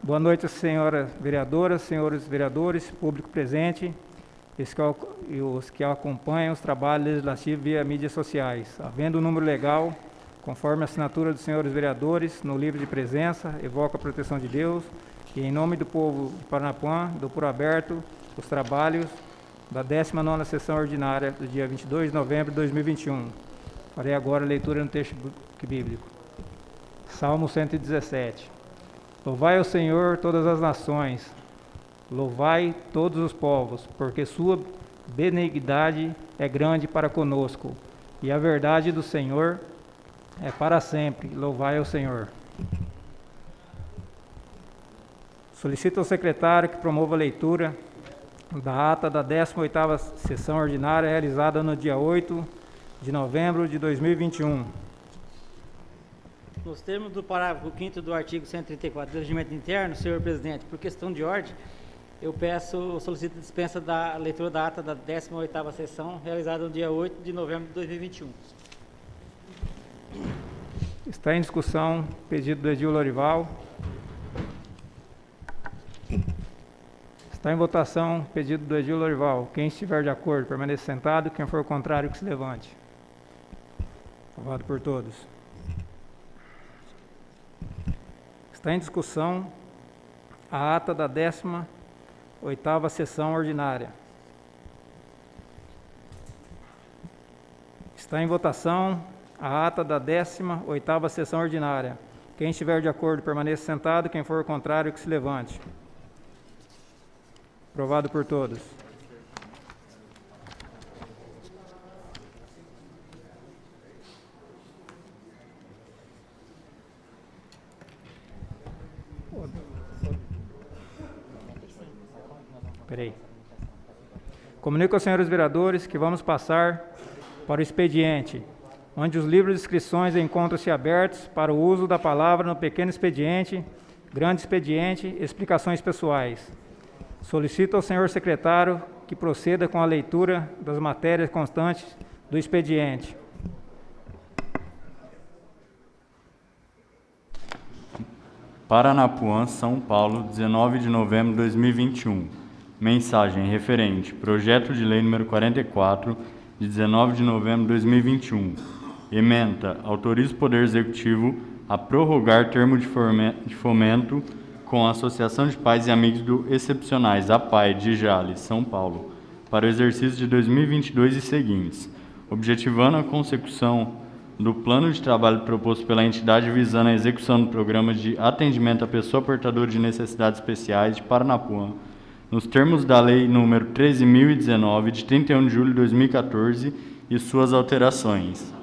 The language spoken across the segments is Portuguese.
Boa noite, senhoras vereadoras, senhores vereadores, público presente e os que acompanham os trabalhos legislativos via mídias sociais. Havendo o número legal, conforme a assinatura dos senhores vereadores, no livro de presença, evoca a proteção de Deus e, em nome do povo de Paranapuã, dou por aberto os trabalhos da 19ª sessão ordinária do dia 22 de novembro de 2021. Farei agora a leitura no texto bíblico. Salmo 117. Louvai ao Senhor todas as nações, louvai todos os povos, porque sua benignidade é grande para conosco, e a verdade do Senhor é para sempre. Louvai ao Senhor. Solicito ao secretário que promova a leitura da ata da 18ª sessão ordinária realizada no dia 8 de novembro de 2021. Nos termos do parágrafo 5º do artigo 134 do Regimento Interno, senhor presidente, por questão de ordem, eu solicito dispensa da leitura da ata da 18ª sessão, realizada no dia 8 de novembro de 2021. Está em discussão pedido do Edil Lorival. Está em votação pedido do Edil Lorival. Quem estiver de acordo, permaneça sentado. Quem for contrário, que se levante. Aprovado por todos. Está em discussão a ata da 18ª sessão ordinária. Está em votação a ata da 18ª sessão ordinária. Quem estiver de acordo, permaneça sentado. Quem for contrário, que se levante. Aprovado por todos. Peraí. Comunico aos senhores vereadores que vamos passar para o expediente, onde os livros de inscrições encontram-se abertos para o uso da palavra no pequeno expediente, grande expediente, explicações pessoais. Solicito ao senhor secretário que proceda com a leitura das matérias constantes do expediente. Paranapuã, São Paulo, 19 de novembro de 2021. Mensagem referente: Projeto de Lei número 44, de 19 de novembro de 2021. Ementa: autoriza o Poder Executivo a prorrogar termo de fomento com a Associação de Pais e Amigos do Excepcionais, APAE, de Jales, São Paulo, para o exercício de 2022 e seguintes, objetivando a consecução do plano de trabalho proposto pela entidade visando a execução do programa de atendimento à pessoa portadora de necessidades especiais de Paranapuã, nos termos da Lei nº 13.019, de 31 de julho de 2014, e suas alterações.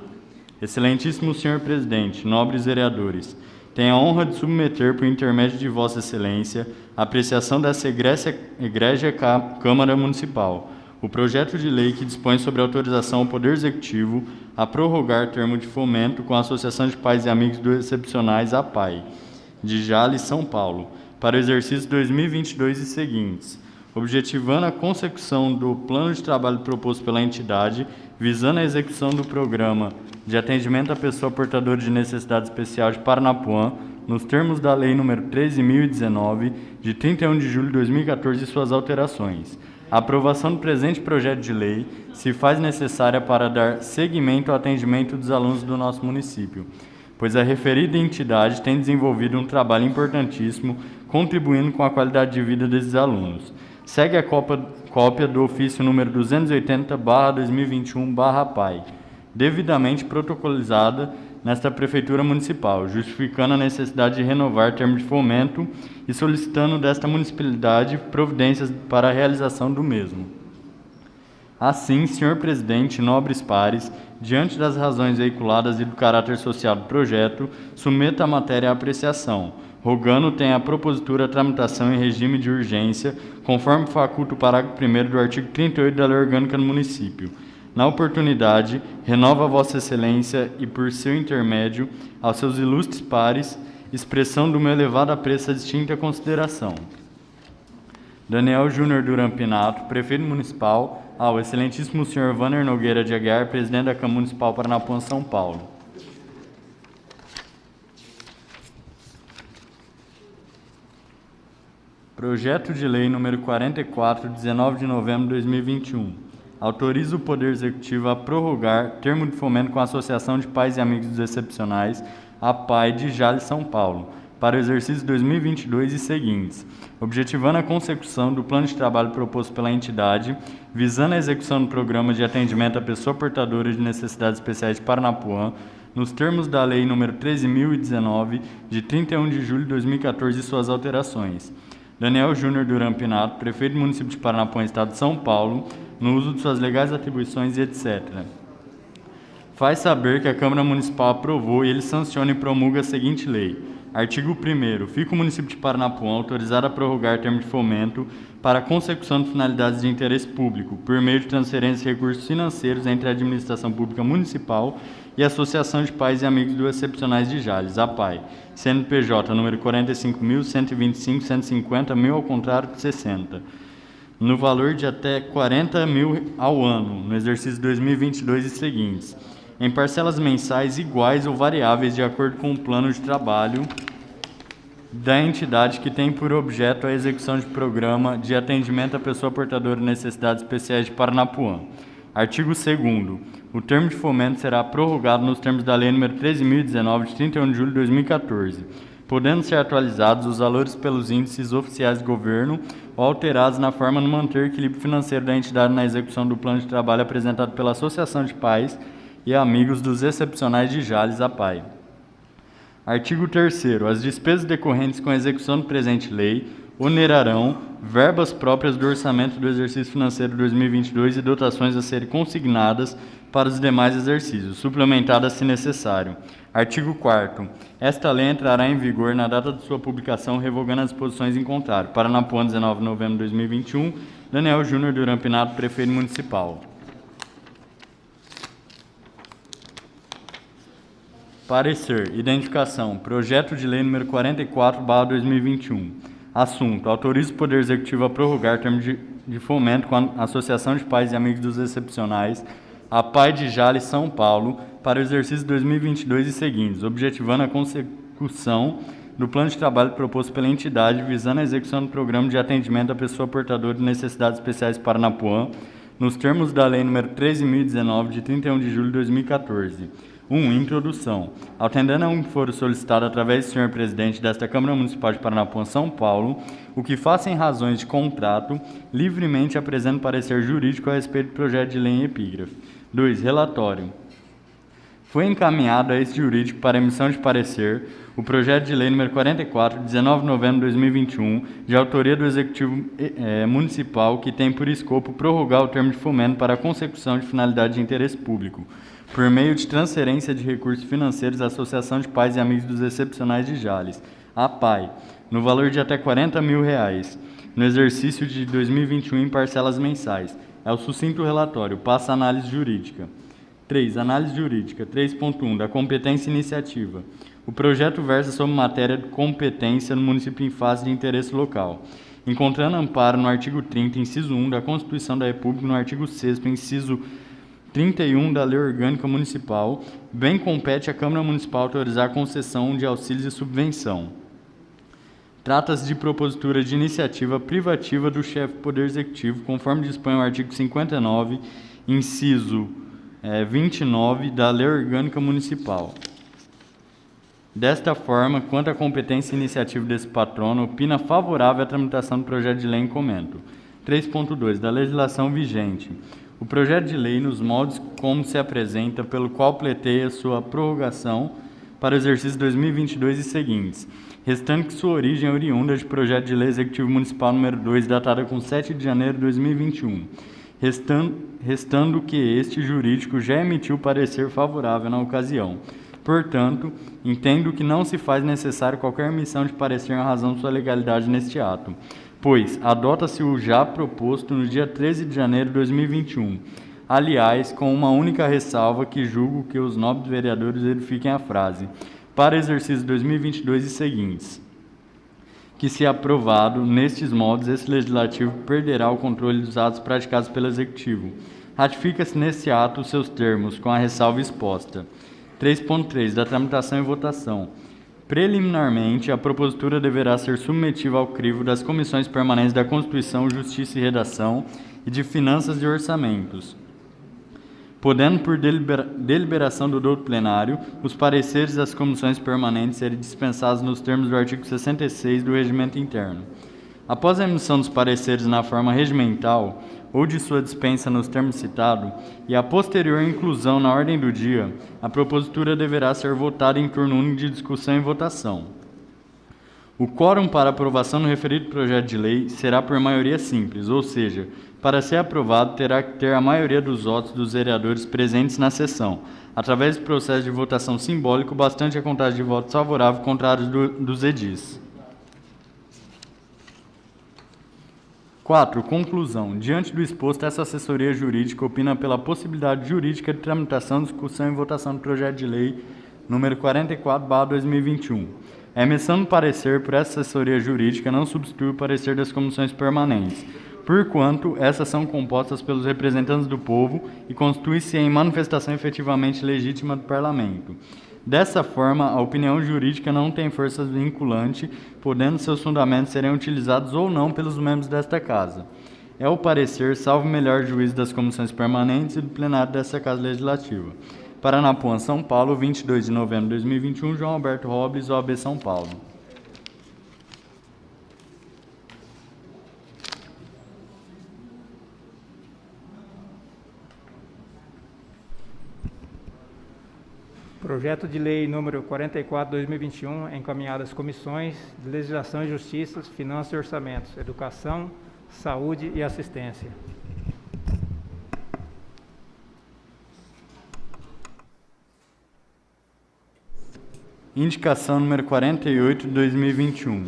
Excelentíssimo senhor presidente, nobres vereadores, tenho a honra de submeter, por intermédio de Vossa Excelência, a apreciação dessa egrégia Câmara Municipal, o projeto de lei que dispõe sobre autorização ao Poder Executivo a prorrogar termo de fomento com a Associação de Pais e Amigos dos Excepcionais, APAE, de Jales, São Paulo, para o exercício 2022 e seguintes, objetivando a consecução do plano de trabalho proposto pela entidade, visando a execução do programa de atendimento à pessoa portadora de necessidade especial de Paranapuã, nos termos da Lei nº 13.019, de 31 de julho de 2014 e suas alterações. A aprovação do presente projeto de lei se faz necessária para dar seguimento ao atendimento dos alunos do nosso município, pois a referida entidade tem desenvolvido um trabalho importantíssimo, contribuindo com a qualidade de vida desses alunos. Segue a cópia do ofício número 280/2021/PAI, devidamente protocolizada nesta Prefeitura Municipal, justificando a necessidade de renovar termo de fomento e solicitando desta municipalidade providências para a realização do mesmo. Assim, senhor presidente, nobres pares, diante das razões veiculadas e do caráter social do projeto, submeto a matéria à apreciação, rogando tenha a propositura a tramitação em regime de urgência, conforme faculta o parágrafo 1º do artigo 38 da Lei Orgânica do Município. Na oportunidade, renova a Vossa Excelência e, por seu intermédio, aos seus ilustres pares, expressão do meu elevado apreço e distinta consideração. Daniel Júnior Duran Pinato, Prefeito Municipal, ao excelentíssimo senhor Vanner Nogueira de Aguiar, Presidente da Câmara Municipal Paranapuã, São Paulo. Projeto de Lei número 44, de 19 de novembro de 2021. Autoriza o Poder Executivo a prorrogar termo de fomento com a Associação de Pais e Amigos dos Excepcionais, a PAI de Jales, São Paulo, para o exercício 2022 e seguintes, objetivando a consecução do plano de trabalho proposto pela entidade, visando a execução do programa de atendimento à pessoa portadora de necessidades especiais de Paranapuã, nos termos da Lei nº 13.019, de 31 de julho de 2014 e suas alterações. Daniel Júnior Duran Pinato, prefeito do município de Paranapuã, Estado de São Paulo, no uso de suas legais atribuições e etc. Faz saber que a Câmara Municipal aprovou e ele sanciona e promulga a seguinte lei. Artigo 1º. Fica o município de Paranapuã autorizado a prorrogar termo de fomento para a consecução de finalidades de interesse público, por meio de transferência de recursos financeiros entre a Administração Pública Municipal e a Associação de Pais e Amigos dos Excepcionais de Jales, a PAI, CNPJ número 45.125.150.000 ao contrário de 60, no valor de até 40.000 ao ano, no exercício 2022 e seguintes, em parcelas mensais iguais ou variáveis de acordo com o plano de trabalho da entidade que tem por objeto a execução de programa de atendimento à pessoa portadora de necessidades especiais de Paranapuã. Artigo 2º. O termo de fomento será prorrogado nos termos da Lei nº 13.019, de 31 de julho de 2014, podendo ser atualizados os valores pelos índices oficiais de governo ou alterados na forma de manter o equilíbrio financeiro da entidade na execução do plano de trabalho apresentado pela Associação de Pais e Amigos dos Excepcionais de Jales, a PAI. Artigo 3º. As despesas decorrentes com a execução do presente lei onerarão verbas próprias do orçamento do exercício financeiro 2022 e dotações a serem consignadas para os demais exercícios, suplementadas se necessário. Artigo 4º. Esta lei entrará em vigor na data de sua publicação, revogando as disposições em contrário. Paranapuã, 19 de novembro de 2021. Daniel Júnior Duran Pinato, prefeito municipal. Parecer. Identificação. Projeto de Lei número 44/2021. Assunto. Autoriza o Poder Executivo a prorrogar termo de fomento com a Associação de Pais e Amigos dos Excepcionais, a PAI de Jales, São Paulo, para o exercício 2022 e seguintes, objetivando a consecução do plano de trabalho proposto pela entidade, visando a execução do programa de atendimento à pessoa portadora de necessidades especiais de Paranapuã, nos termos da Lei nº 13.019, de 31 de julho de 2014. 1. Introdução. Atendendo a um foro solicitado através do senhor presidente desta Câmara Municipal de Paranapuã, São Paulo, o que faça em razões de contrato, livremente apresenta parecer jurídico a respeito do projeto de lei em epígrafe. 2. Relatório. Foi encaminhado a este jurídico para emissão de parecer o projeto de lei número 44, de 19 de novembro de 2021, de autoria do Executivo Municipal, que tem por escopo prorrogar o termo de fomento para a consecução de finalidade de interesse público, por meio de transferência de recursos financeiros à Associação de Pais e Amigos dos Excepcionais de Jales, a PAI, no valor de até R$40.000, no exercício de 2021 em parcelas mensais. É o sucinto relatório. Passa a análise jurídica. 3. Análise jurídica. 3.1. Da competência iniciativa. O projeto versa sobre matéria de competência no município em fase de interesse local, encontrando amparo no artigo 30, inciso 1 da Constituição da República, no artigo 6º, inciso 31 da Lei Orgânica Municipal, bem compete à Câmara Municipal autorizar a concessão de auxílios e subvenção. Trata-se de propositura de iniciativa privativa do chefe do Poder Executivo, conforme dispõe o artigo 59, inciso 29 da Lei Orgânica Municipal. Desta forma, quanto à competência e iniciativa desse patrono, opina favorável à tramitação do projeto de lei em comento. 3.2. Da legislação vigente. O projeto de lei, nos moldes como se apresenta, pelo qual pleiteia sua prorrogação para o exercício 2022 e seguintes, restando que sua origem é oriunda de projeto de lei executivo municipal número 2, datada com 7 de janeiro de 2021, restando que este jurídico já emitiu parecer favorável na ocasião. Portanto, entendo que não se faz necessário qualquer emissão de parecer em razão de sua legalidade neste ato, pois adota-se o já proposto no dia 13 de janeiro de 2021, aliás, com uma única ressalva que julgo que os nobres vereadores verifiquem a frase, para exercício 2022 e seguintes, que se aprovado nestes modos, esse legislativo perderá o controle dos atos praticados pelo Executivo. Ratifica-se nesse ato os seus termos, com a ressalva exposta. 3.3. Da tramitação e votação. Preliminarmente, a propositura deverá ser submetida ao crivo das comissões permanentes da Constituição, Justiça e Redação e de Finanças e Orçamentos, podendo, por deliberação do douto plenário, os pareceres das comissões permanentes serem dispensados nos termos do artigo 66 do Regimento Interno. Após a emissão dos pareceres na forma regimental ou de sua dispensa nos termos citados e a posterior inclusão na ordem do dia, a propositura deverá ser votada em turno único de discussão e votação. O quórum para aprovação do referido projeto de lei será por maioria simples, ou seja, para ser aprovado terá que ter a maioria dos votos dos vereadores presentes na sessão, através do processo de votação simbólico, bastante a contagem de votos favoráveis e contrários dos edis. 4. Conclusão. Diante do exposto, essa assessoria jurídica opina pela possibilidade jurídica de tramitação, discussão e votação do projeto de lei número 44/2021. A emissão do parecer por essa assessoria jurídica não substitui o parecer das comissões permanentes, porquanto essas são compostas pelos representantes do povo e constituem-se em manifestação efetivamente legítima do Parlamento. Dessa forma, a opinião jurídica não tem força vinculante, podendo seus fundamentos serem utilizados ou não pelos membros desta Casa. É o parecer, salvo melhor juízo das comissões permanentes e do plenário desta Casa Legislativa. Paranapuã, São Paulo, 22 de novembro de 2021, João Alberto Robles, OAB São Paulo. Projeto de lei número 44/2021 é encaminhado às comissões de Legislação e Justiça, Finanças e Orçamentos, Educação, Saúde e Assistência. Indicação número 48 de 2021.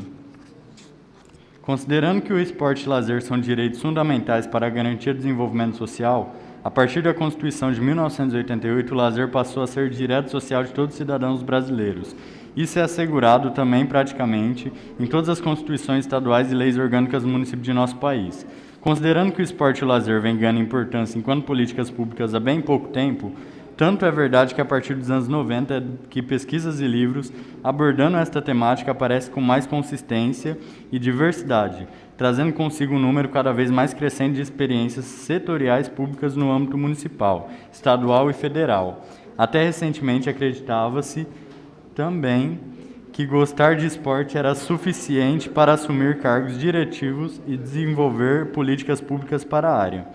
Considerando que o esporte e lazer são direitos fundamentais para a garantia do desenvolvimento social, a partir da Constituição de 1988, o lazer passou a ser direito social de todos os cidadãos brasileiros. Isso é assegurado também praticamente em todas as constituições estaduais e leis orgânicas do município de nosso país. Considerando que o esporte e o lazer vem ganhando importância enquanto políticas públicas há bem pouco tempo, tanto é verdade que a partir dos anos 90 que pesquisas e livros abordando esta temática aparecem com mais consistência e diversidade, trazendo consigo um número cada vez mais crescente de experiências setoriais públicas no âmbito municipal, estadual e federal. Até recentemente acreditava-se também que gostar de esporte era suficiente para assumir cargos diretivos e desenvolver políticas públicas para a área.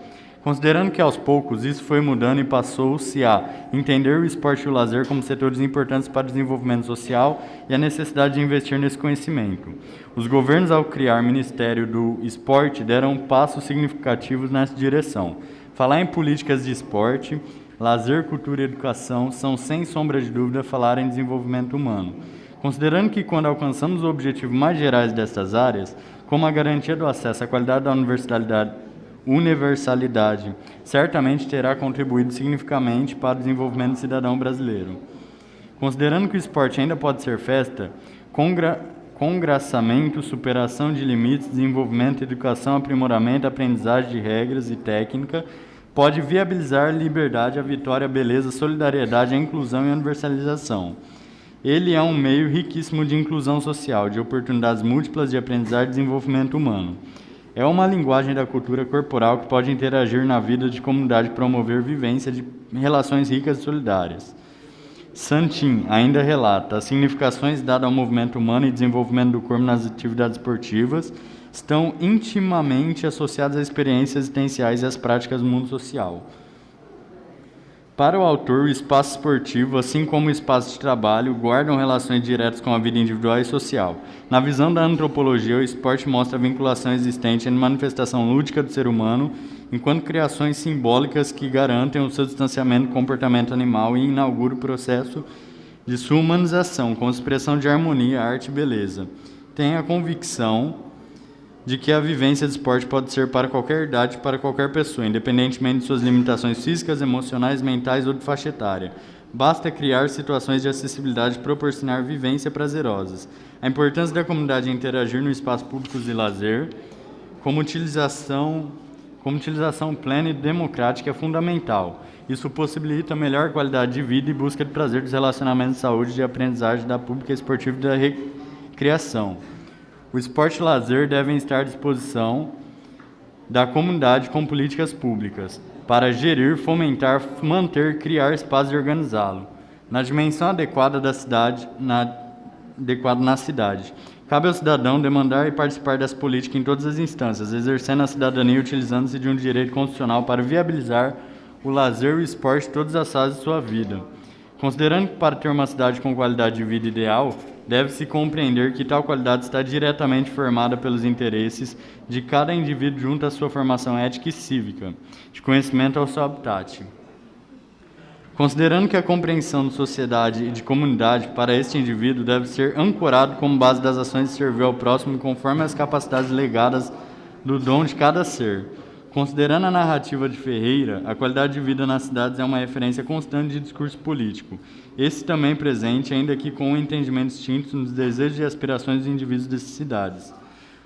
Considerando que aos poucos isso foi mudando e passou-se a entender o esporte e o lazer como setores importantes para o desenvolvimento social e a necessidade de investir nesse conhecimento. Os governos, ao criar o Ministério do Esporte, deram passos significativos nessa direção. Falar em políticas de esporte, lazer, cultura e educação são, sem sombra de dúvida, falar em desenvolvimento humano. Considerando que quando alcançamos os objetivos mais gerais destas áreas, como a garantia do acesso à qualidade da universalidade, certamente terá contribuído significativamente para o desenvolvimento do cidadão brasileiro. Considerando que o esporte ainda pode ser festa, congraçamento, superação de limites, desenvolvimento, educação, aprimoramento, aprendizagem de regras e técnica, pode viabilizar a liberdade, a vitória, a beleza, a solidariedade, a inclusão e a universalização. Ele é um meio riquíssimo de inclusão social, de oportunidades múltiplas de aprendizagem e desenvolvimento humano. É uma linguagem da cultura corporal que pode interagir na vida de comunidade e promover vivência de relações ricas e solidárias. Santin ainda relata: as significações dadas ao movimento humano e desenvolvimento do corpo nas atividades esportivas estão intimamente associadas às experiências existenciais e às práticas do mundo social. Para o autor, o espaço esportivo, assim como o espaço de trabalho, guardam relações diretas com a vida individual e social. Na visão da antropologia, o esporte mostra a vinculação existente entre manifestação lúdica do ser humano, enquanto criações simbólicas que garantem o seu distanciamento do comportamento animal e inauguram o processo de sua humanização, com expressão de harmonia, arte e beleza. Tem a convicção de que a vivência de esporte pode ser para qualquer idade, para qualquer pessoa, independentemente de suas limitações físicas, emocionais, mentais ou de faixa etária. Basta criar situações de acessibilidade e proporcionar vivências prazerosas. A importância da comunidade em interagir no espaço público de lazer, como como utilização plena e democrática é fundamental. Isso possibilita melhor qualidade de vida e busca de prazer dos relacionamentos de saúde e de aprendizagem da pública esportiva e da recreação. O esporte e o lazer devem estar à disposição da comunidade com políticas públicas, para gerir, fomentar, manter, criar espaços e organizá-lo, na dimensão adequada da cidade, adequada na cidade. Cabe ao cidadão demandar e participar das políticas em todas as instâncias, exercendo a cidadania e utilizando-se de um direito constitucional para viabilizar o lazer e o esporte em todas as fases de sua vida. Considerando que para ter uma cidade com qualidade de vida ideal, deve-se compreender que tal qualidade está diretamente formada pelos interesses de cada indivíduo junto à sua formação ética e cívica, de conhecimento ao seu habitat. Considerando que a compreensão de sociedade e de comunidade para este indivíduo deve ser ancorado como base das ações de servir ao próximo conforme as capacidades legadas do dom de cada ser. Considerando a narrativa de Ferreira, a qualidade de vida nas cidades é uma referência constante de discurso político. Esse também presente, ainda que com um entendimento distinto nos desejos e aspirações dos indivíduos dessas cidades.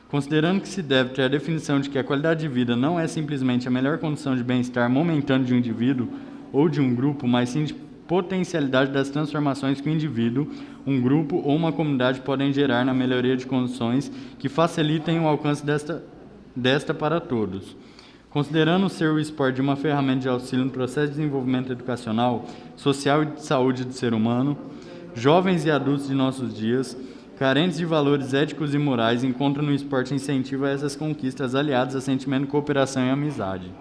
Considerando que se deve ter a definição de que a qualidade de vida não é simplesmente a melhor condição de bem-estar momentâneo de um indivíduo ou de um grupo, mas sim de potencialidade das transformações que o indivíduo, um grupo ou uma comunidade podem gerar na melhoria de condições que facilitem o alcance desta para todos. Considerando ser o esporte uma ferramenta de auxílio no processo de desenvolvimento educacional, social e de saúde do ser humano, jovens e adultos de nossos dias, carentes de valores éticos e morais, encontram no esporte incentivo a essas conquistas aliadas a sentimento de cooperação e amizade.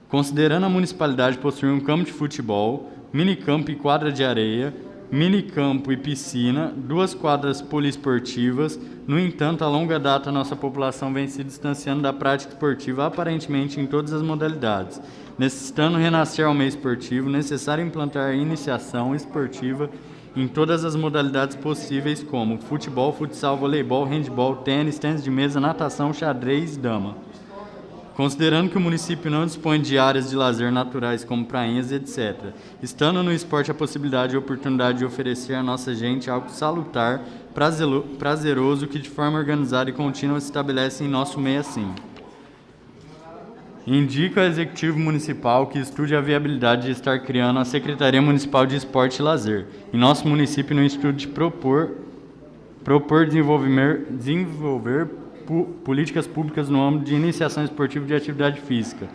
Considerando a municipalidade possuir um campo de futebol, minicampo e quadra de areia, minicampo e piscina, 2 quadras poliesportivas. No entanto, a longa data nossa população vem se distanciando da prática esportiva aparentemente em todas as modalidades. Necessitando renascer ao meio esportivo, necessário implantar a iniciação esportiva em todas as modalidades possíveis como futebol, futsal, voleibol, handebol, tênis, tênis de mesa, natação, xadrez e dama. Considerando que o município não dispõe de áreas de lazer naturais como prainhas, etc., estando no esporte a possibilidade e oportunidade de oferecer à nossa gente algo salutar, prazeroso, que de forma organizada e contínua se estabelece em nosso meio assim. Indica ao Executivo Municipal que estude a viabilidade de estar criando a Secretaria Municipal de Esporte e Lazer, em nosso município no intuito de propor desenvolver políticas públicas no âmbito de iniciação esportiva e de atividade física,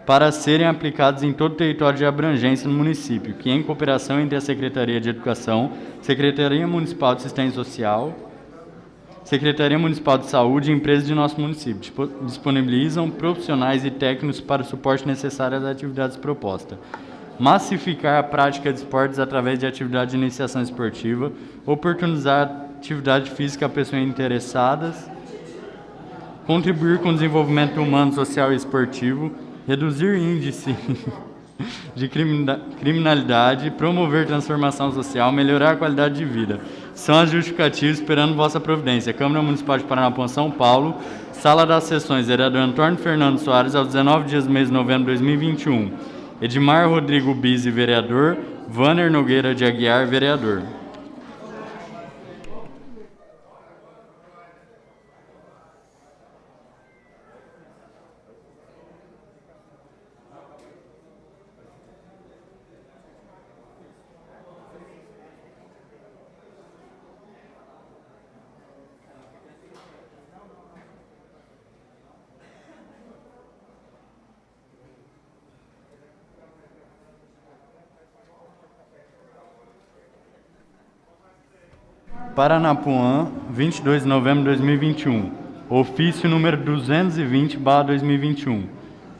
para serem aplicados em todo o território de abrangência no município, que em cooperação entre a Secretaria de Educação, Secretaria Municipal de Assistência Social, Secretaria Municipal de Saúde e empresas de nosso município disponibilizam profissionais e técnicos para o suporte necessário às atividades propostas. Massificar a prática de esportes através de atividade de iniciação esportiva, oportunizar atividade física a pessoas interessadas, contribuir com o desenvolvimento humano, social e esportivo, reduzir índice de criminalidade, promover transformação social, melhorar a qualidade de vida. São as justificativas esperando vossa providência. Câmara Municipal de Paranapuã, São Paulo, Sala das Sessões, vereador Antônio Fernando Soares, aos 19 dias do mês de novembro de 2021. Edmar Rodrigo Bizzi, vereador. Vanner Nogueira de Aguiar, vereador. Paranapuã, 22 de novembro de 2021. Ofício número 220/2021.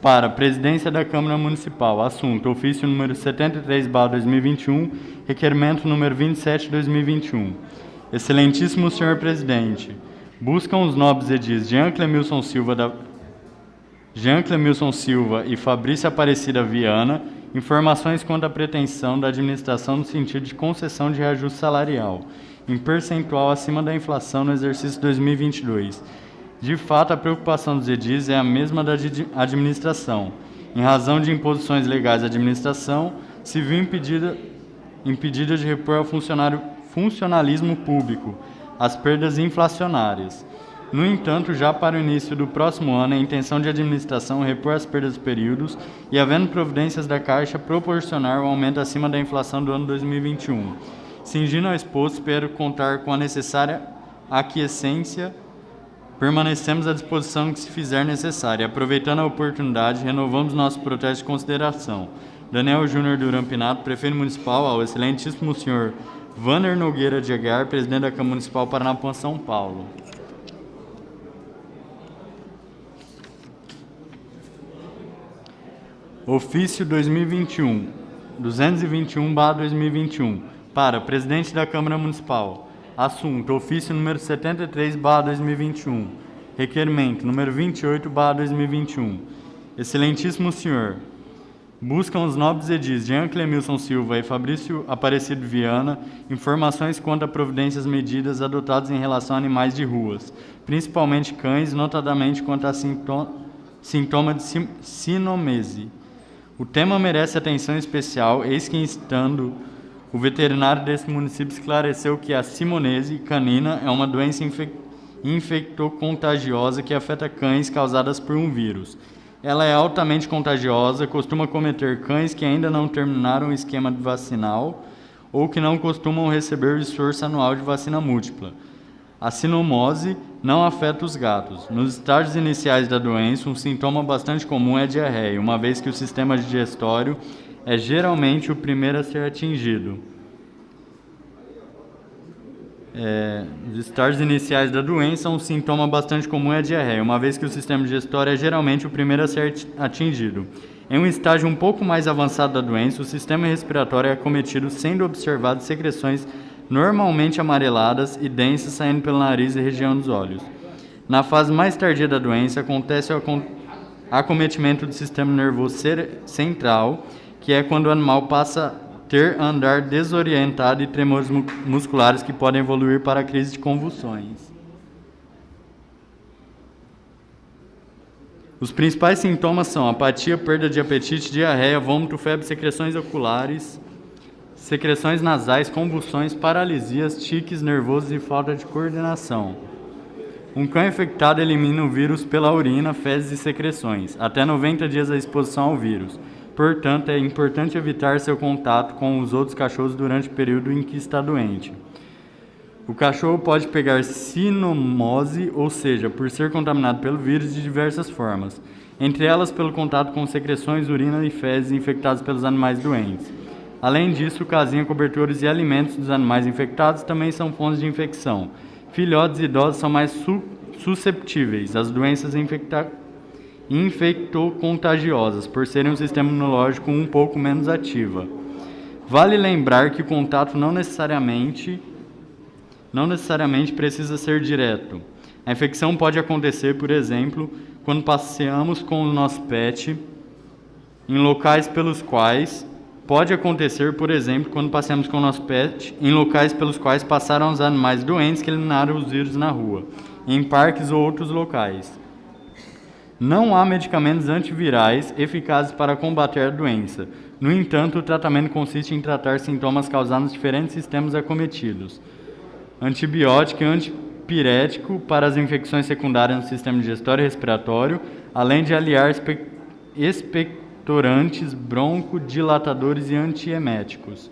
Para a Presidência da Câmara Municipal. Assunto: ofício número 73/2021. Requerimento número 27/2021. Excelentíssimo Senhor Presidente, buscam os nobres edis Jean Clemilson Silva e Fabrícia Aparecida Viana informações quanto à pretensão da administração no sentido de concessão de reajuste salarial em percentual acima da inflação no exercício 2022. De fato, a preocupação dos edis é a mesma da administração. Em razão de imposições legais à administração, se viu impedida de repor ao funcionalismo público as perdas inflacionárias. No entanto, já para o início do próximo ano, é a intenção de administração repor as perdas dos períodos e, havendo providências da Caixa, proporcionar o aumento acima da inflação do ano 2021. Cingindo ao exposto, espero contar com a necessária aquiescência. Permanecemos à disposição que se fizer necessário. Aproveitando a oportunidade, renovamos nosso protesto de consideração. Daniel Júnior Duran Pinato, prefeito municipal, ao excelentíssimo senhor Vanner Nogueira de Aguiar, presidente da Câmara Municipal Paranapuã, São Paulo. Ofício 2021, 221/2021, para presidente da Câmara Municipal. Assunto: ofício número 73/2021. Requerimento número 28/2021. Excelentíssimo senhor, buscam os nobres edis Jean Clemilson Silva e Fabrício Aparecido Viana informações quanto a providências medidas adotadas em relação a animais de ruas, principalmente cães, notadamente quanto a sintoma de sinomese. O tema merece atenção especial, eis que, estando o veterinário desse município, esclareceu que a simonese canina é uma doença infectocontagiosa que afeta cães causadas por um vírus. Ela é altamente contagiosa, costuma cometer cães que ainda não terminaram o esquema vacinal ou que não costumam receber o esforço anual de vacina múltipla. A sinomose não afeta os gatos. Nos estágios iniciais da doença, um sintoma bastante comum é a diarreia, uma vez que o sistema digestório é geralmente o primeiro a ser atingido. Nos estágios iniciais da doença, um sintoma bastante comum é a diarreia, uma vez que o sistema digestório é geralmente o primeiro a ser atingido. Em um estágio um pouco mais avançado da doença, o sistema respiratório é acometido, sendo observadas secreções normalmente amareladas e densas saindo pelo nariz e região dos olhos. Na fase mais tardia da doença, acontece o acometimento do sistema nervoso central, que é quando o animal passa a ter andar desorientado e tremores musculares que podem evoluir para a crise de convulsões. Os principais sintomas são apatia, perda de apetite, diarreia, vômito, febre, secreções oculares, secreções nasais, convulsões, paralisias, tiques nervosos e falta de coordenação. Um cão infectado elimina o vírus pela urina, fezes e secreções, até 90 dias da exposição ao vírus. Portanto, é importante evitar seu contato com os outros cachorros durante o período em que está doente. O cachorro pode pegar sinomose, ou seja, por ser contaminado pelo vírus de diversas formas, entre elas pelo contato com secreções, urina e fezes infectadas pelos animais doentes. Além disso, casinha, cobertores e alimentos dos animais infectados também são fontes de infecção. Filhotes e idosos são mais susceptíveis às doenças infectocontagiosas, por serem um sistema imunológico um pouco menos ativa. Vale lembrar que o contato não necessariamente precisa ser direto. A infecção pode acontecer, por exemplo, quando passeamos com o nosso pet em locais pelos quais passaram os animais doentes que eliminaram os vírus na rua, em parques ou outros locais. Não há medicamentos antivirais eficazes para combater a doença. No entanto, o tratamento consiste em tratar sintomas causados nos diferentes sistemas acometidos. Antibiótico e antipirético para as infecções secundárias no sistema digestório e respiratório, além de aliar expectorantes, broncodilatadores e antieméticos.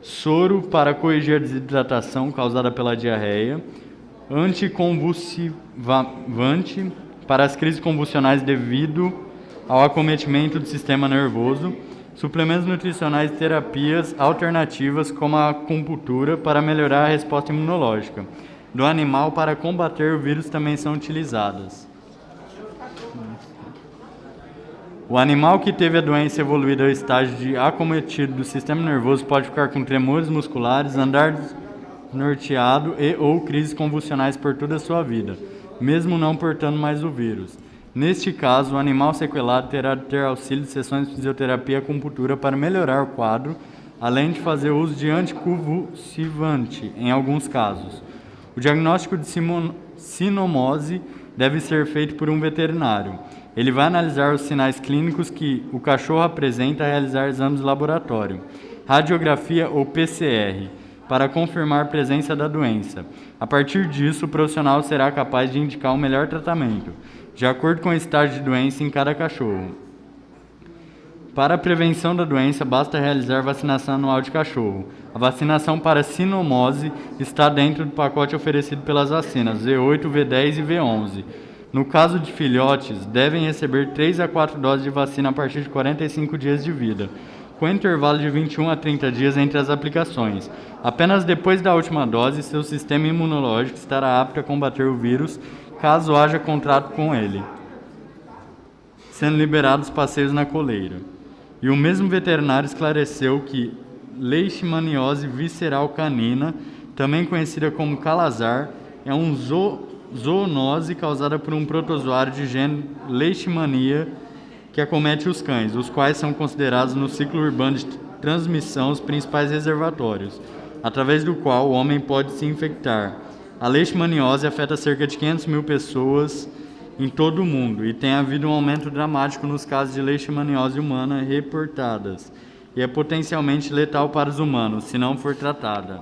Soro para corrigir a desidratação causada pela diarreia, anticonvulsivante para as crises convulsionais devido ao acometimento do sistema nervoso, suplementos nutricionais e terapias alternativas como a acupuntura para melhorar a resposta imunológica do animal para combater o vírus também são utilizadas. O animal que teve a doença evoluída ao estágio de acometido do sistema nervoso pode ficar com tremores musculares, andar desnorteado e ou crises convulsionais por toda a sua vida, mesmo não portando mais o vírus. Neste caso, o animal sequelado terá de ter auxílio de sessões de fisioterapia e acupuntura para melhorar o quadro, além de fazer uso de anticonvulsivante em alguns casos. O diagnóstico de sinomose deve ser feito por um veterinário. Ele vai analisar os sinais clínicos que o cachorro apresenta a realizar exames de laboratório, radiografia ou PCR, para confirmar a presença da doença. A partir disso, o profissional será capaz de indicar o melhor tratamento, de acordo com o estágio de doença em cada cachorro. Para a prevenção da doença, basta realizar vacinação anual de cachorro. A vacinação para sinomose está dentro do pacote oferecido pelas vacinas V8, V10 e V11. No caso de filhotes, devem receber 3 a 4 doses de vacina a partir de 45 dias de vida, com intervalo de 21 a 30 dias entre as aplicações. Apenas depois da última dose, seu sistema imunológico estará apto a combater o vírus, caso haja contato com ele, sendo liberados passeios na coleira. E o mesmo veterinário esclareceu que leishmaniose visceral canina, também conhecida como calazar, é uma zoonose causada por um protozoário de gênero Leishmania que acomete os cães, os quais são considerados no ciclo urbano de transmissão os principais reservatórios, através do qual o homem pode se infectar. A leishmaniose afeta cerca de 500 mil pessoas em todo o mundo e tem havido um aumento dramático nos casos de leishmaniose humana reportadas e é potencialmente letal para os humanos, se não for tratada.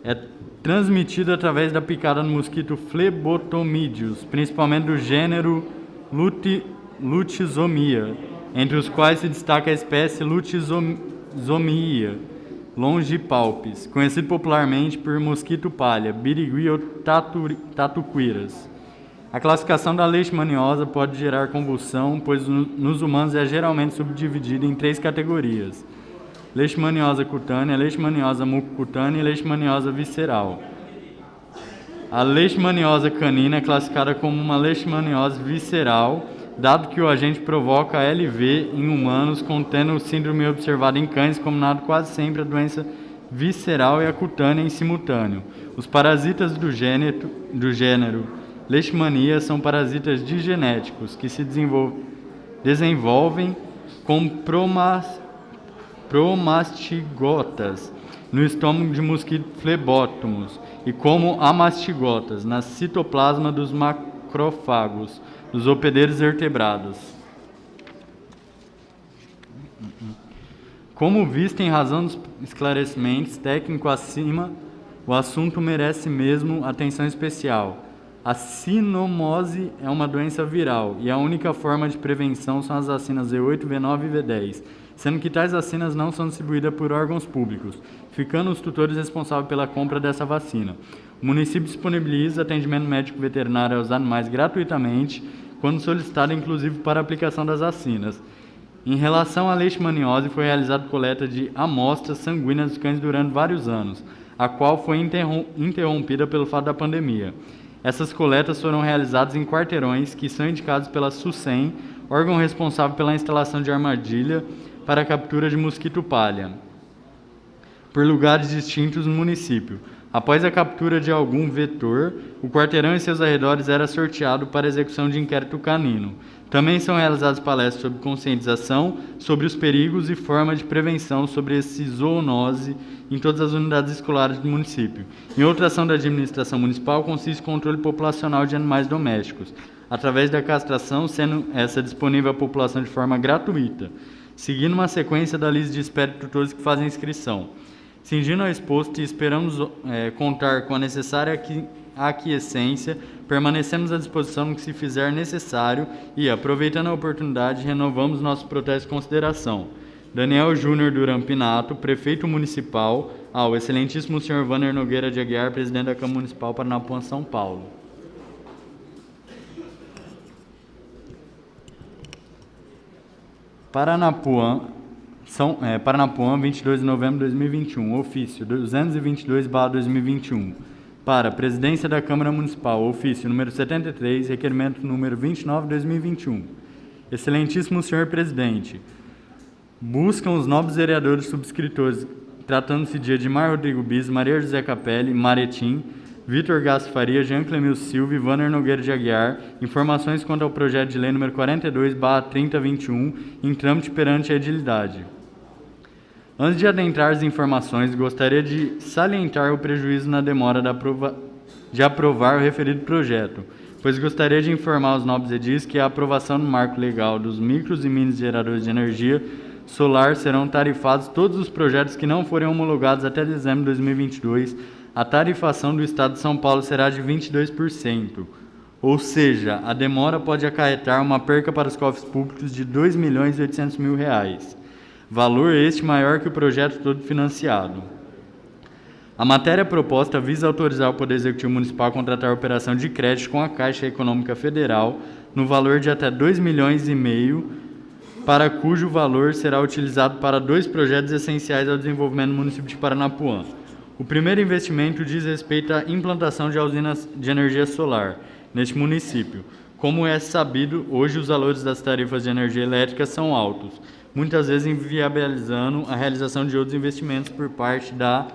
É transmitida através da picada no mosquito Phlebotomidius, principalmente do gênero Lutizomia, entre os quais se destaca a espécie Lutizomia longipalpis, conhecido popularmente por mosquito palha, birigui ou tatuquiras. A classificação da leishmaniose pode gerar convulsão, pois nos humanos é geralmente subdividida em 3 categorias: leishmaniose cutânea, leishmaniose mucocutânea e leishmaniose visceral. A leishmaniose canina é classificada como uma leishmaniose visceral, dado que o agente provoca LV em humanos, contendo o síndrome observado em cães, combinado quase sempre a doença visceral e a cutânea em simultâneo. Os parasitas do gênero Leishmania são parasitas digenéticos que se desenvolvem com promastigotas no estômago de mosquito flebótomos e como amastigotas na citoplasma dos macrófagos dos hospedeiros vertebrados. Como visto em razão dos esclarecimentos técnicos acima, o assunto merece mesmo atenção especial. A sinomose é uma doença viral e a única forma de prevenção são as vacinas V8, V9 e V10, sendo que tais vacinas não são distribuídas por órgãos públicos, ficando os tutores responsáveis pela compra dessa vacina. O município disponibiliza atendimento médico veterinário aos animais gratuitamente, quando solicitado inclusive para a aplicação das vacinas. Em relação à leishmaniose, foi realizada coleta de amostras sanguíneas dos cães durante vários anos, a qual foi interrompida pelo fato da pandemia. Essas coletas foram realizadas em quarteirões que são indicados pela SUSEM, órgão responsável pela instalação de armadilha para a captura de mosquito palha, por lugares distintos no município. Após a captura de algum vetor, o quarteirão e seus arredores era sorteado para execução de inquérito canino. Também são realizadas palestras sobre conscientização, sobre os perigos e formas de prevenção sobre essa zoonose em todas as unidades escolares do município. Em outra ação da administração municipal consiste o controle populacional de animais domésticos, através da castração, sendo essa disponível à população de forma gratuita, seguindo uma sequência da lista de espera de tutores que fazem inscrição. Cingindo ao exposto e esperamos contar com a necessária aquiescência, permanecemos à disposição no que se fizer necessário e, aproveitando a oportunidade, renovamos nosso protesto de consideração. Daniel Júnior Duran Pinato, prefeito municipal, ao excelentíssimo senhor Vanner Nogueira de Aguiar, presidente da Câmara Municipal Paranapuã, São Paulo. Paranapuã, 22 de novembro de 2021, ofício 222/2021. Para a Presidência da Câmara Municipal, ofício número 73, requerimento número 29/2021. Excelentíssimo senhor Presidente, buscam os nobres vereadores subscritores, tratando-se de Edmar Rodrigo Bis, Maria José Capelli, Maretim, Vitor Gasso Faria, Jean Clemil Silva e Vanner Nogueira de Aguiar, informações quanto ao projeto de lei número 42/3021, em trâmite perante a edilidade. Antes de adentrar as informações, gostaria de salientar o prejuízo na demora de aprovar o referido projeto, pois gostaria de informar os nobres edis que a aprovação do marco legal dos micros e mini geradores de energia solar serão tarifados todos os projetos que não forem homologados até dezembro de 2022. A tarifação do Estado de São Paulo será de 22%. Ou seja, a demora pode acarretar uma perca para os cofres públicos de R$ 2.800.000, valor este maior que o projeto todo financiado. A matéria proposta visa autorizar o Poder Executivo Municipal a contratar a operação de crédito com a Caixa Econômica Federal no valor de até R$ 2,5 milhões, para cujo valor será utilizado para 2 projetos essenciais ao desenvolvimento do município de Paranapuã. O primeiro investimento diz respeito à implantação de usinas de energia solar neste município. Como é sabido, hoje os valores das tarifas de energia elétrica são altos, muitas vezes inviabilizando a realização de outros investimentos por parte da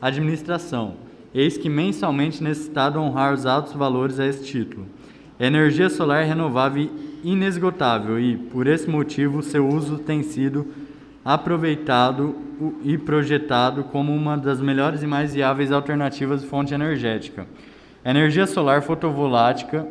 administração. Eis que mensalmente necessitado honrar os altos valores a esse título. A energia solar é renovável e inesgotável e, por esse motivo, seu uso tem sido aproveitado e projetado como uma das melhores e mais viáveis alternativas de fonte energética. A energia solar fotovoltaica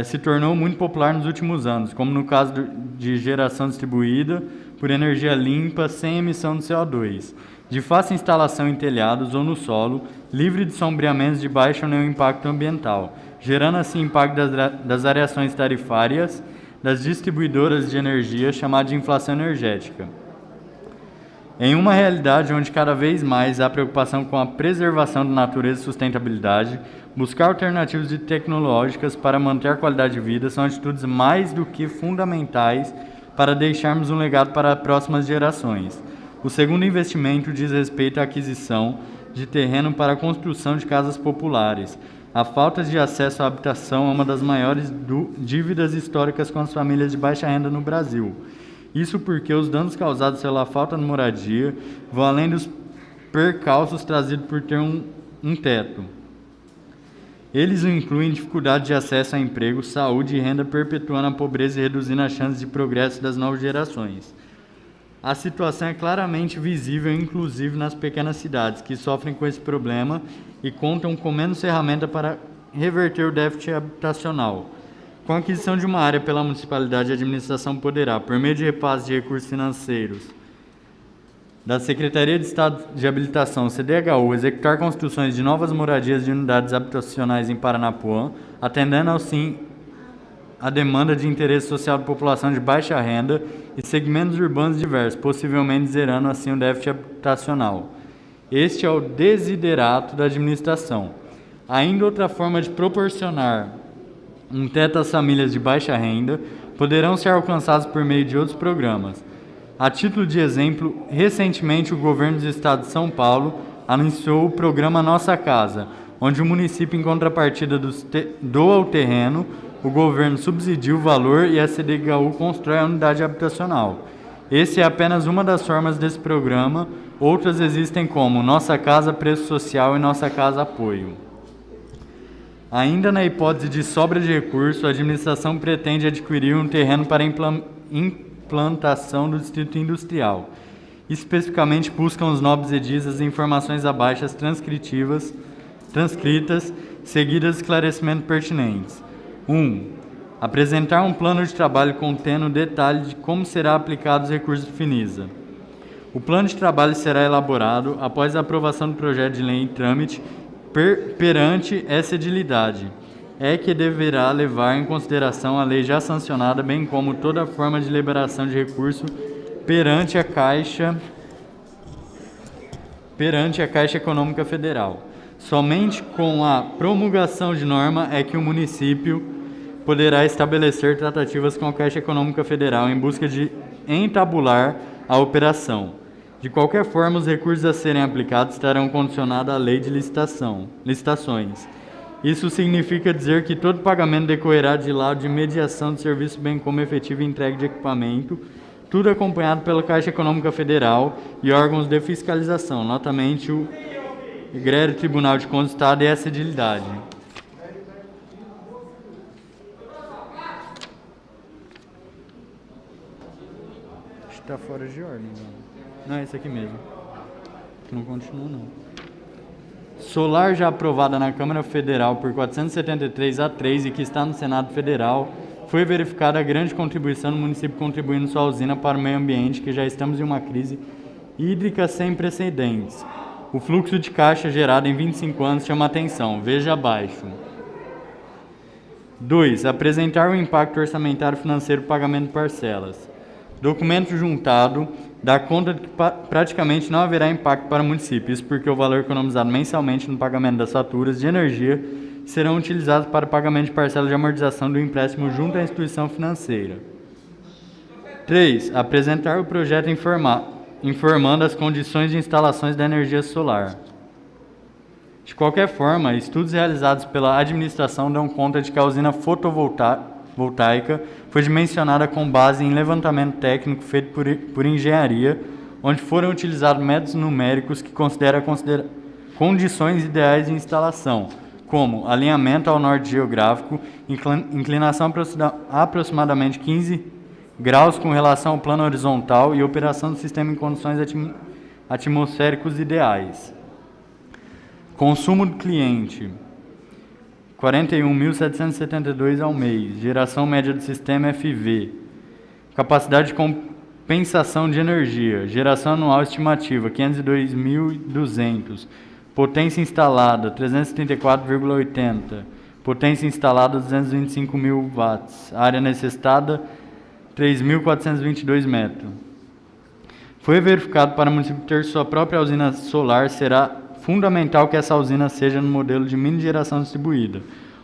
se tornou muito popular nos últimos anos, como no caso de geração distribuída por energia limpa, sem emissão de CO2, de fácil instalação em telhados ou no solo, livre de sombreamentos de baixo ou nenhum impacto ambiental, gerando assim impacto das variações tarifárias das distribuidoras de energia, chamada de inflação energética. Em uma realidade onde cada vez mais há preocupação com a preservação da natureza e sustentabilidade, buscar alternativas tecnológicas para manter a qualidade de vida são atitudes mais do que fundamentais para deixarmos um legado para próximas gerações. O segundo investimento diz respeito à aquisição de terreno para a construção de casas populares. A falta de acesso à habitação é uma das maiores dívidas históricas com as famílias de baixa renda no Brasil. Isso porque os danos causados pela falta de moradia vão além dos percalços trazidos por ter um teto. Eles incluem dificuldade de acesso a emprego, saúde e renda, perpetuando a pobreza e reduzindo as chances de progresso das novas gerações. A situação é claramente visível, inclusive nas pequenas cidades, que sofrem com esse problema e contam com menos ferramenta para reverter o déficit habitacional. Com a aquisição de uma área pela municipalidade, a administração poderá, por meio de repasse de recursos financeiros da Secretaria de Estado de Habilitação, CDHU, executar construções de novas moradias de unidades habitacionais em Paranapuã, atendendo assim a demanda de interesse social da população de baixa renda e segmentos urbanos diversos, possivelmente zerando assim o déficit habitacional. Este é o desiderato da administração. Ainda outra forma de proporcionar um teto às famílias de baixa renda poderão ser alcançados por meio de outros programas. A título de exemplo, recentemente o governo do estado de São Paulo anunciou o programa Nossa Casa, onde o município, em contrapartida doa o terreno, o governo subsidia o valor e a CDHU constrói a unidade habitacional. Essa é apenas uma das formas desse programa, outras existem como Nossa Casa Preço Social e Nossa Casa Apoio. Ainda na hipótese de sobra de recursos, a administração pretende adquirir um terreno para implantação do distrito industrial. Especificamente buscam os nobres edis as informações abaixo transcritas, seguidas de esclarecimentos pertinentes. 1. Apresentar um plano de trabalho contendo detalhe de como será aplicado os recursos do FINISA. O plano de trabalho será elaborado após a aprovação do projeto de lei em trâmite perante essa edilidade. É que deverá levar em consideração a lei já sancionada, bem como toda forma de liberação de recurso perante a Caixa Econômica Federal. Somente com a promulgação de norma é que o município poderá estabelecer tratativas com a Caixa Econômica Federal em busca de entabular a operação. De qualquer forma, os recursos a serem aplicados estarão condicionados à lei de licitações. Isso significa dizer que todo pagamento decorrerá de laudo de mediação de serviço, bem como efetiva entrega de equipamento, tudo acompanhado pela Caixa Econômica Federal e órgãos de fiscalização, notamente o Egrégio Tribunal de Contas do Estado e essa edilidade. Acho que está fora de ordem. Não, é esse aqui mesmo. Não continua, não. Solar já aprovada na Câmara Federal por 473 a 3 e que está no Senado Federal foi verificada a grande contribuição do município contribuindo sua usina para o meio ambiente, que já estamos em uma crise hídrica sem precedentes. O fluxo de caixa gerado em 25 anos chama atenção. Veja abaixo. 2. Apresentar o impacto orçamentário financeiro do pagamento de parcelas. Documento juntado dá conta de que praticamente não haverá impacto para o município, isso porque o valor economizado mensalmente no pagamento das faturas de energia serão utilizados para o pagamento de parcelas de amortização do empréstimo junto à instituição financeira. 3. Apresentar o projeto informando as condições de instalações da energia solar. De qualquer forma, estudos realizados pela administração dão conta de que a usina fotovoltaica foi dimensionada com base em levantamento técnico feito por engenharia, onde foram utilizados métodos numéricos que consideram condições ideais de instalação, como alinhamento ao norte geográfico, inclinação aproximadamente 15 graus com relação ao plano horizontal e operação do sistema em condições atmosféricos ideais. Consumo do cliente, 41.772 ao mês. Geração média do sistema FV. Capacidade de compensação de energia. Geração anual estimativa, 502.200. Potência instalada, 334,80. Potência instalada, 225.000 watts. Área necessitada, 3.422 metros. Foi verificado para o município ter sua própria usina solar, será fundamental que essa usina seja no modelo de mini geração distribuída,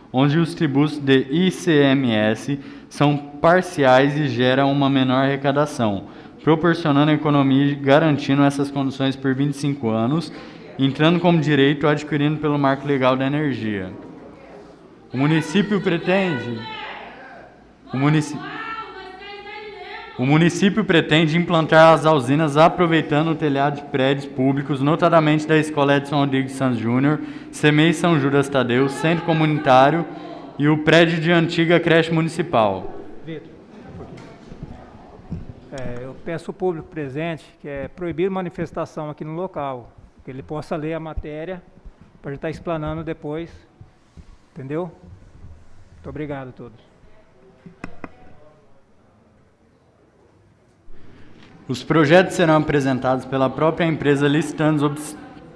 onde os tributos de ICMS são parciais e geram uma menor arrecadação, proporcionando economia e garantindo essas condições por 25 anos, entrando como direito adquirido pelo Marco Legal da Energia. O município pretende implantar as usinas aproveitando o telhado de prédios públicos, notadamente da Escola Edson Rodrigues Santos Júnior, CEMEI São Judas Tadeu, Centro Comunitário e o prédio de antiga creche municipal. Vitor, eu peço ao público presente que é proibir manifestação aqui no local, que ele possa ler a matéria para ele estar explanando depois, entendeu? Muito obrigado a todos. Os projetos serão apresentados pela própria empresa licitando,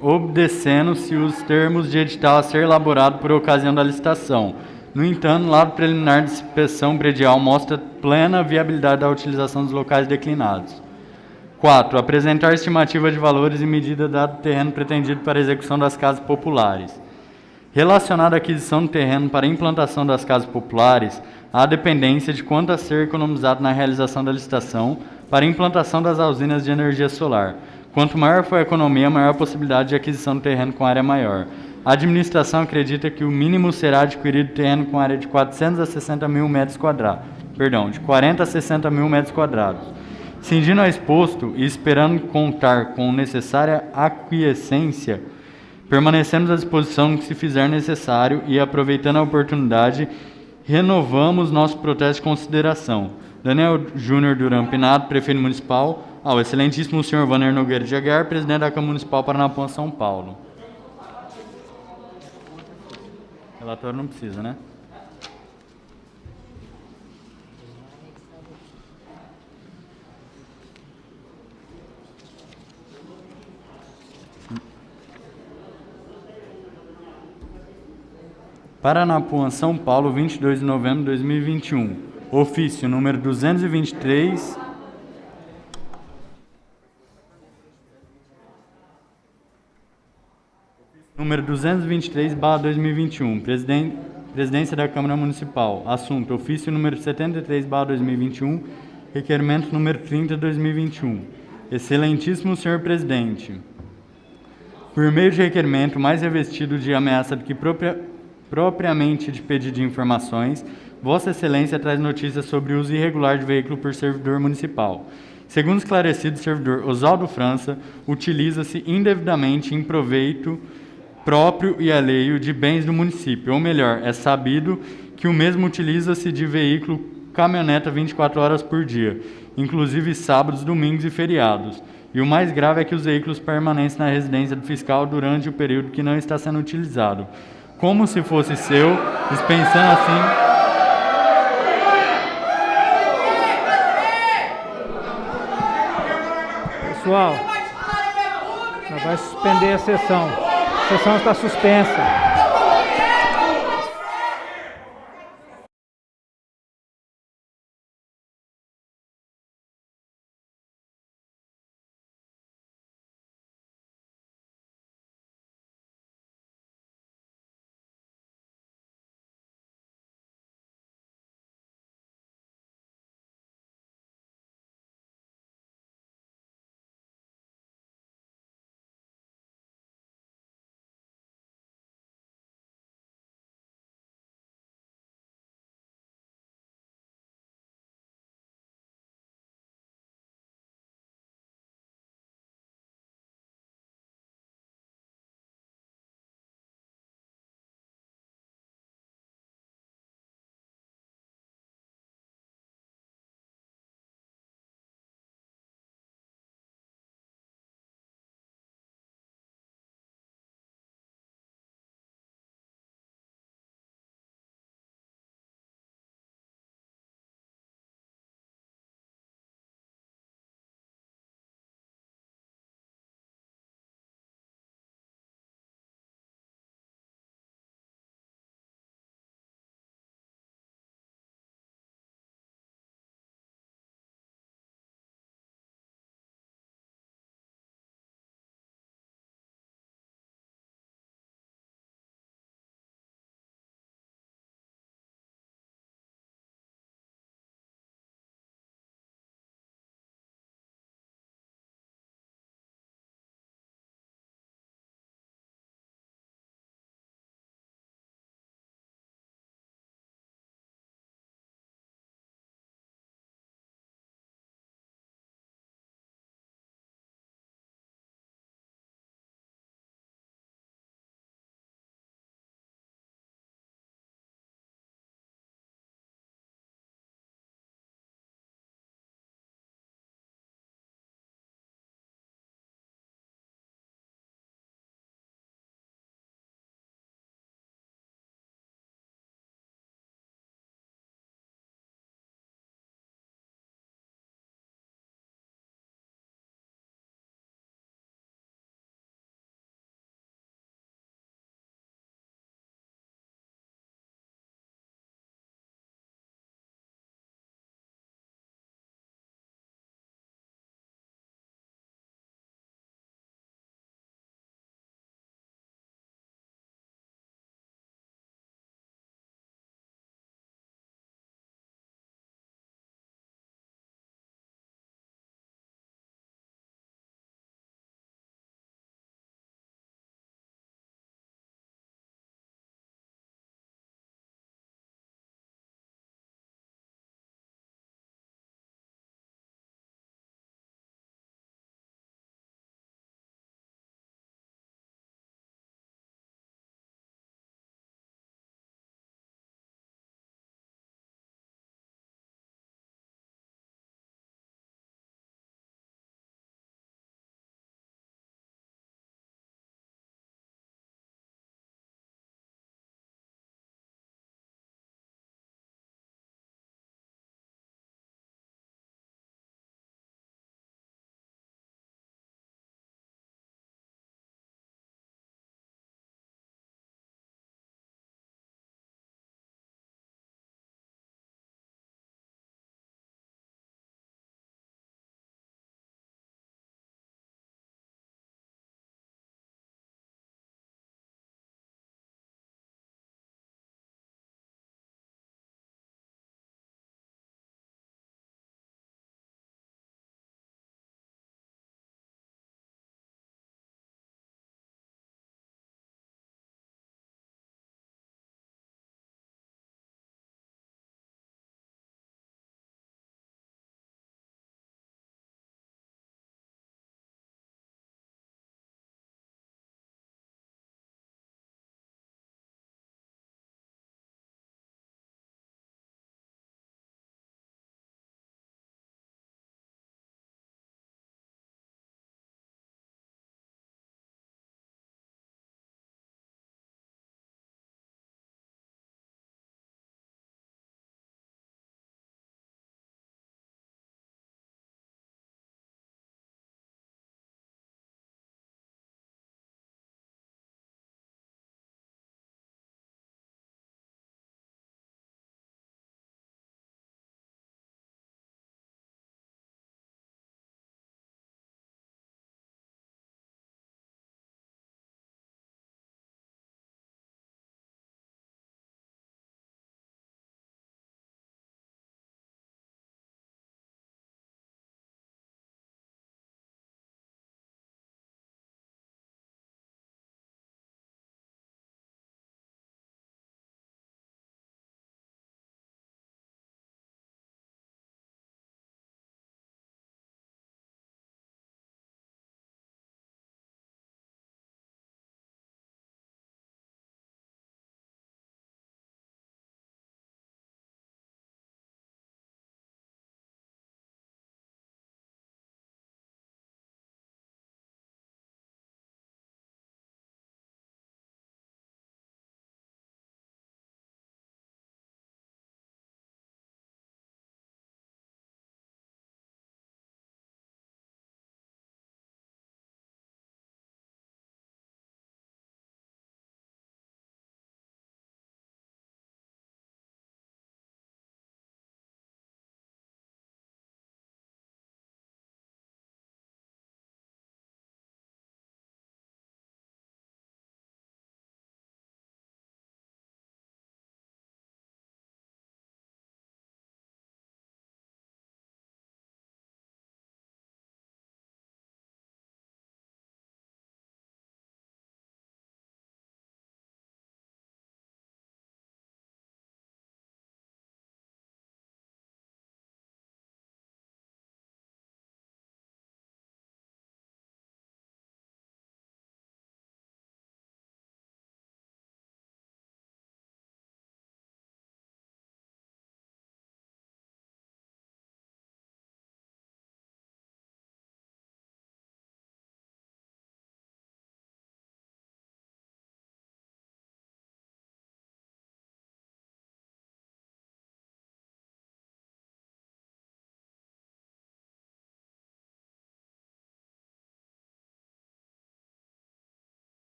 obedecendo-se os termos de edital a ser elaborado por ocasião da licitação. No entanto, o laudo preliminar de inspeção predial mostra plena viabilidade da utilização dos locais declinados. 4. Apresentar estimativa de valores e medida dado do terreno pretendido para a execução das casas populares. Relacionada à aquisição do terreno para a implantação das casas populares, há dependência de quanto a ser economizado na realização da licitação para a implantação das usinas de energia solar. Quanto maior for a economia, maior a possibilidade de aquisição do terreno com área maior. A administração acredita que o mínimo será adquirido terreno com área de 400 a 60 mil metros quadrados. De 40 a 60 mil metros quadrados. Cindindo ao exposto e esperando contar com necessária aquiescência, permanecemos à disposição no que se fizer necessário e, aproveitando a oportunidade, renovamos nosso protesto de consideração. Daniel Júnior Duran Pinato, prefeito municipal, ao excelentíssimo senhor Vander Nogueira de Aguiar, presidente da Câmara Municipal Paranapuã, São Paulo. Relatório não precisa, né? Paranapuã, São Paulo, 22 de novembro de 2021. Ofício número 223. Número 223/2021. Presidência da Câmara Municipal. Assunto: ofício número 73/2021. Requerimento número 30/2021. Excelentíssimo senhor presidente, por meio de requerimento mais revestido de ameaça do que propriamente de pedido de informações, Vossa Excelência traz notícias sobre o uso irregular de veículo por servidor municipal. Segundo esclarecido, o servidor Oswaldo França utiliza-se indevidamente em proveito próprio e alheio de bens do município, ou melhor, é sabido que o mesmo utiliza-se de veículo caminhoneta 24 horas por dia, inclusive sábados, domingos e feriados. E o mais grave é que os veículos permanecem na residência do fiscal durante o período que não está sendo utilizado, como se fosse seu, dispensando assim Pessoal, nós vamos suspender a sessão. A sessão está suspensa.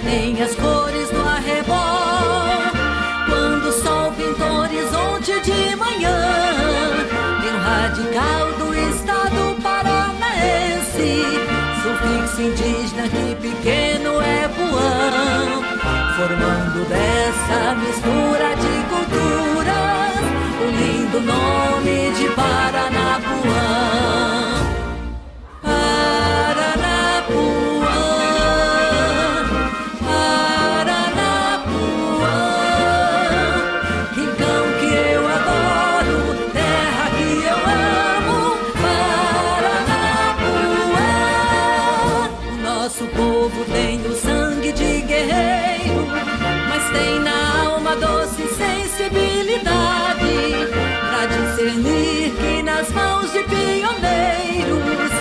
tem as cores do arrebol. Quando o sol pinta o horizonte de manhã, tem um radical do estado paranaense, sufixo indígena que pequeno é Puã, formando dessa mistura de culturas o lindo nome de Paranapuã. Que nas mãos de pioneiros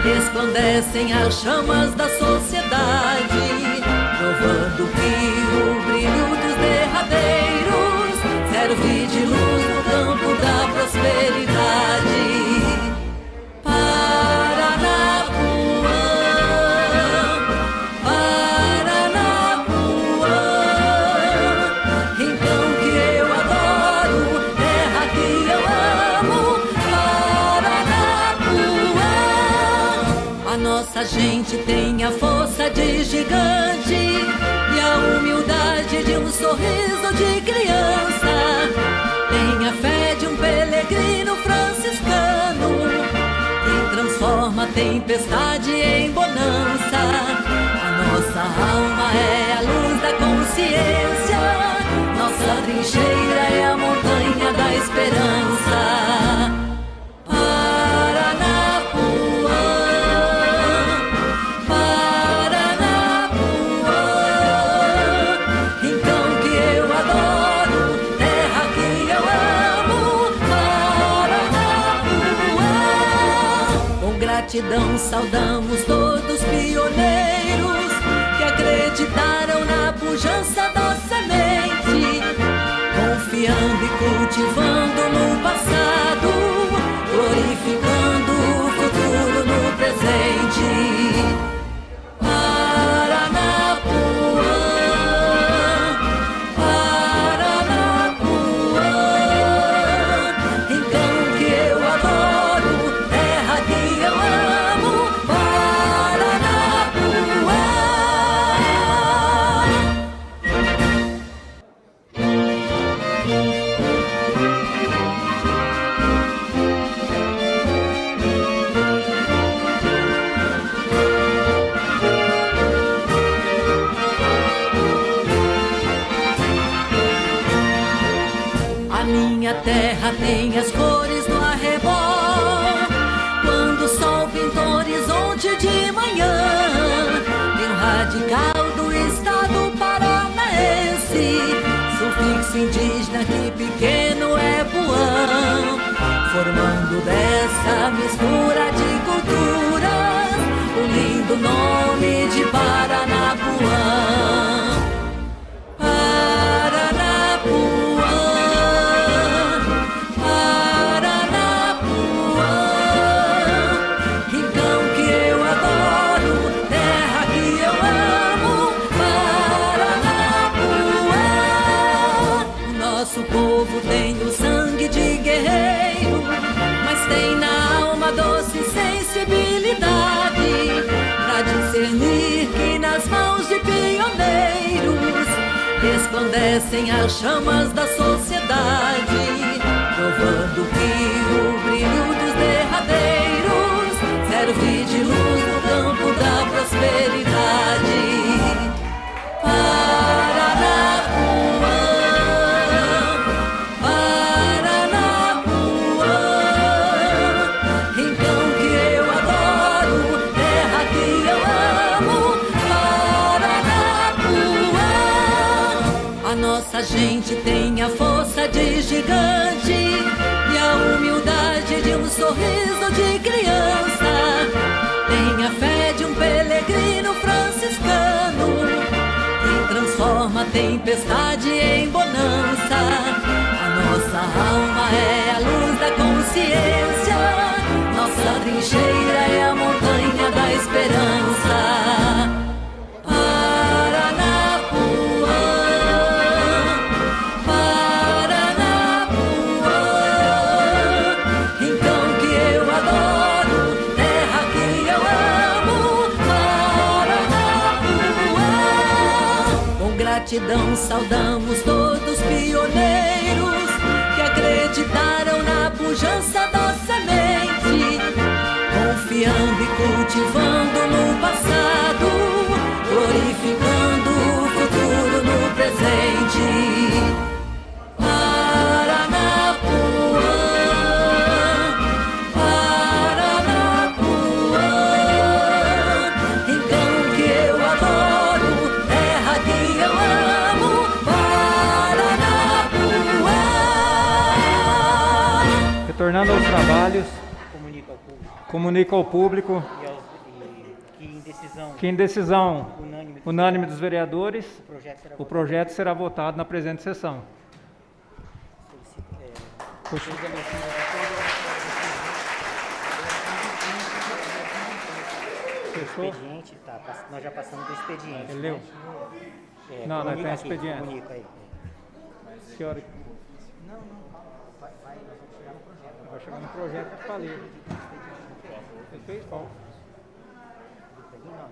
resplandecem as chamas da sociedade, provando que o brilho dos derradeiros serve de luz no campo da prosperidade. Nossa gente tem a força de gigante e a humildade de um sorriso de criança. Tem a fé de um peregrino franciscano que transforma a tempestade em bonança. A nossa alma é a luz da consciência, nossa trincheira é a montanha da esperança. Gratidão saudamos todos pioneiros que acreditaram na pujança da semente, confiando e cultivando no passado, glorificando o futuro no presente. Terra tem as cores do arrebol. Quando o sol pinta o horizonte de manhã, tem um radical do estado paranaense, sufixo indígena que pequeno é Puã, formando dessa mistura de culturas o lindo nome de Paranapuã. Nosso povo tem o sangue de guerreiro, mas tem na alma doce sensibilidade pra discernir que nas mãos de pioneiros resplandecem as chamas da sociedade, provando que o brilho dos derradeiros serve de luz no campo da prosperidade. Nossa gente tem a força de gigante e a humildade de um sorriso de criança. Tem a fé de um peregrino franciscano que transforma a tempestade em bonança. A nossa alma é a luz da consciência, nossa trincheira é a montanha da esperança. Paraná. gratidão saudamos todos pioneiros que acreditaram na pujança da semente, confiando e cultivando no passado, glorificando o futuro no presente. Paranapuã, Paranapuã, rincão que eu adoro, terra que eu amo, Paranapuã. Retornando aos trabalhos, Comunica ao público comunica ao público que em decisão que em decisão unânime unânime dos vereadores, o projeto será o projeto será votado na presente sessão. Fechou? expediente, tá, nós já passamos do expediente. Ele leu? Né? Não, nós comunica temos aqui, expediente. Comunica aí. Que hora? Não, vai, nós vamos chegar no projeto. Vai chegar no projeto que eu falei. Ele fez qual? Não,